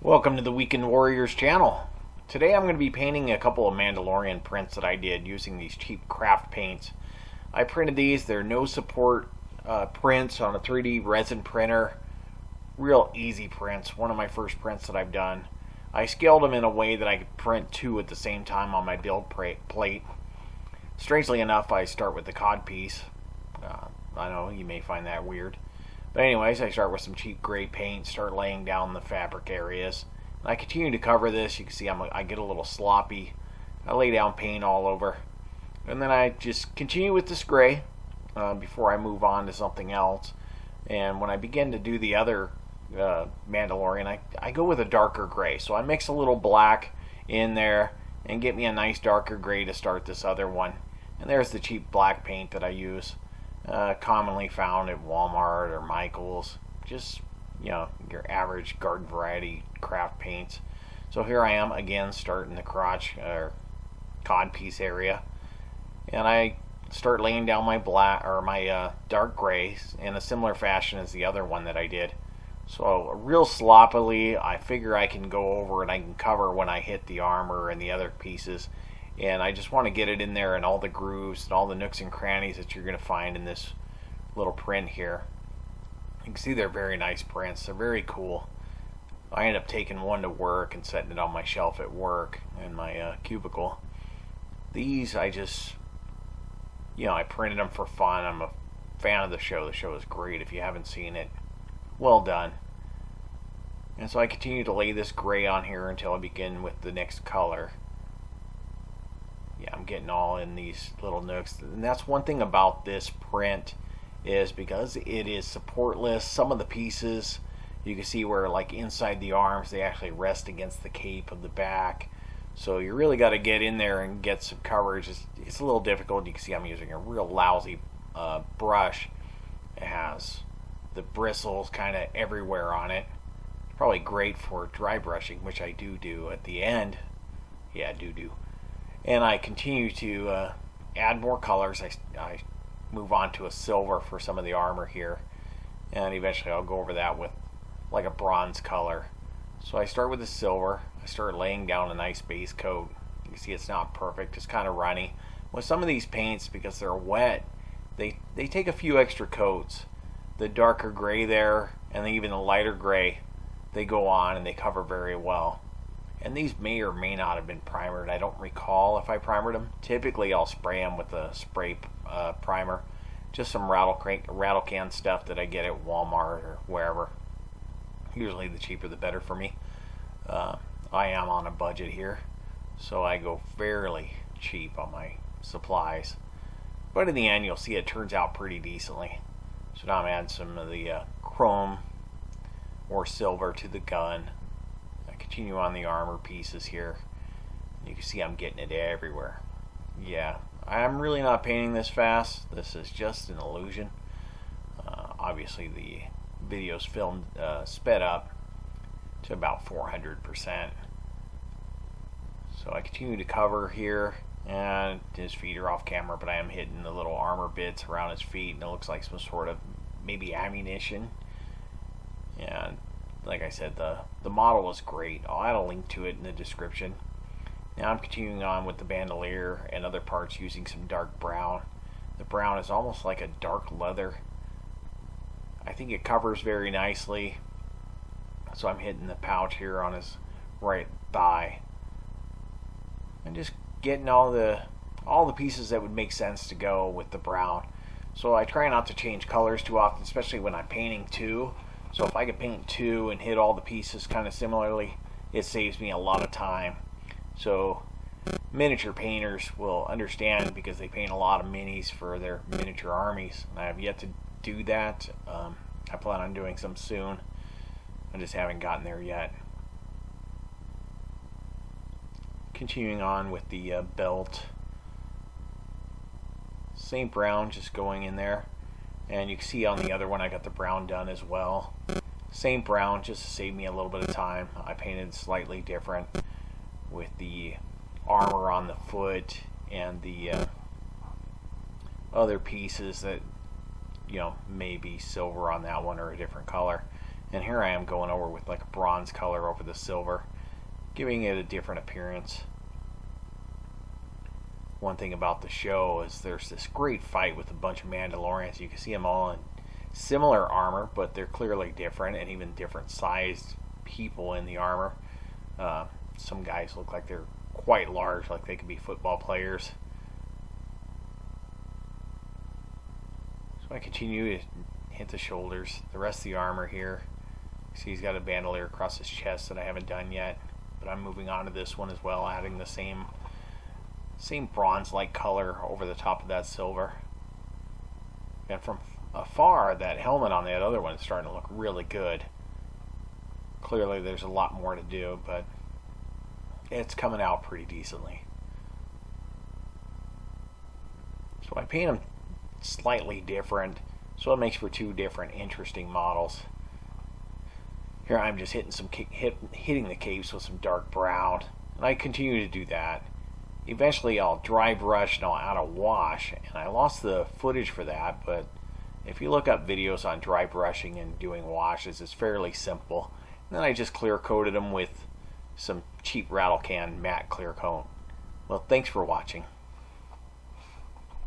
Welcome to the Weekend Warriors channel. Today I'm going to be painting a couple of Mandalorian prints that I did using these cheap craft paints. I printed these. They're no support prints on a 3D resin printer. Real easy prints. One of my first prints that I've done. I scaled them in a way that I could print two at the same time on my build plate. Strangely enough, I start with the cod piece. I know you may find that weird. But anyways, I start with some cheap gray paint, start laying down the fabric areas. And I continue to cover this. You can see I get a little sloppy. I lay down paint all over. And then I just continue with this gray before I move on to something else. And when I begin to do the other Mandalorian, I go with a darker gray. So I mix a little black in there and get me a nice darker gray to start this other one. And there's the cheap black paint that I use. Commonly found at Walmart or Michael's, just your average garden variety craft paints. So here I am again starting the crotch or cod piece area, and I start laying down my black or my dark grays in a similar fashion as the other one that I did. So real sloppily, I figure I can go over and I can cover when I hit the armor and the other pieces. And I just want to get it in there in all the grooves and all the nooks and crannies that you're going to find in this little print here. You can see they're very nice prints. They're very cool. I end up taking one to work and setting it on my shelf at work in my cubicle. These I just, I printed them for fun. I'm a fan of the show. The show is great. If you haven't seen it, well done. And so I continue to lay this gray on here until I begin with the next color. I'm getting all in these little nooks, and that's one thing about this print is because it is supportless. Some of the pieces you can see where like inside the arms they actually rest against the cape of the back, so you really got to get in there and get some coverage. It's a little difficult. You can see I'm using a real lousy brush. It has the bristles kind of everywhere on it. Probably great for dry brushing, which I do at the end. Yeah, do. And I continue to add more colors. I move on to a silver for some of the armor here, and eventually I'll go over that with like a bronze color. So I start with the silver. I start laying down a nice base coat. You can see it's not perfect, it's kind of runny. With some of these paints, because they're wet, they take a few extra coats. The darker gray there and even the lighter gray, they go on and they cover very well. And these may or may not have been primered. I don't recall if I primered them. Typically I'll spray them with a spray primer. Just some rattle can stuff that I get at Walmart or wherever. Usually the cheaper the better for me. I am on a budget here, so I go fairly cheap on my supplies. But in the end you'll see it turns out pretty decently. So now I'm adding some of the chrome or silver to the gun. Continue on the armor pieces here. You can see I'm getting it everywhere. Yeah, I'm really not painting this fast. This is just an illusion. Obviously the video's filmed sped up to about 400%. So I continue to cover here, and his feet are off camera, but I am hitting the little armor bits around his feet, and it looks like some sort of maybe ammunition. And like I said, the model was great. I'll add a link to it in the description. Now I'm continuing on with the bandolier and other parts using some dark brown. The brown is almost like a dark leather. I think it covers very nicely. So I'm hitting the pouch here on his right thigh. And just getting all the pieces that would make sense to go with the brown. So I try not to change colors too often, especially when I'm painting two. So if I could paint two and hit all the pieces kind of similarly, it saves me a lot of time. So miniature painters will understand because they paint a lot of minis for their miniature armies. And I have yet to do that. I plan on doing some soon. I just haven't gotten there yet. Continuing on with the belt. Same brown just going in there. And you can see on the other one I got the brown done as well. Same brown, just to save me a little bit of time. I painted slightly different with the armor on the foot and the other pieces that may be silver on that one or a different color. And here I am going over with like a bronze color over the silver, giving it a different appearance. One thing about the show is there's this great fight with a bunch of Mandalorians. You can see them all in similar armor, but they're clearly different, and even different sized people in the armor. Some guys look like they're quite large, like they could be football players. So I continue to hit the shoulders. The rest of the armor here, see he's got a bandolier across his chest that I haven't done yet, but I'm moving on to this one as well, adding the same bronze-like color over the top of that silver. And from afar, that helmet on that other one is starting to look really good. Clearly there's a lot more to do, but it's coming out pretty decently. So I paint them slightly different, so it makes for two different interesting models. Here I'm just hitting the capes with some dark brown, and I continue to do that. Eventually I'll dry brush and I'll add a wash, and I lost the footage for that, but if you look up videos on dry brushing and doing washes, it's fairly simple. And then I just clear coated them with some cheap rattle can matte clear coat. Well, thanks for watching.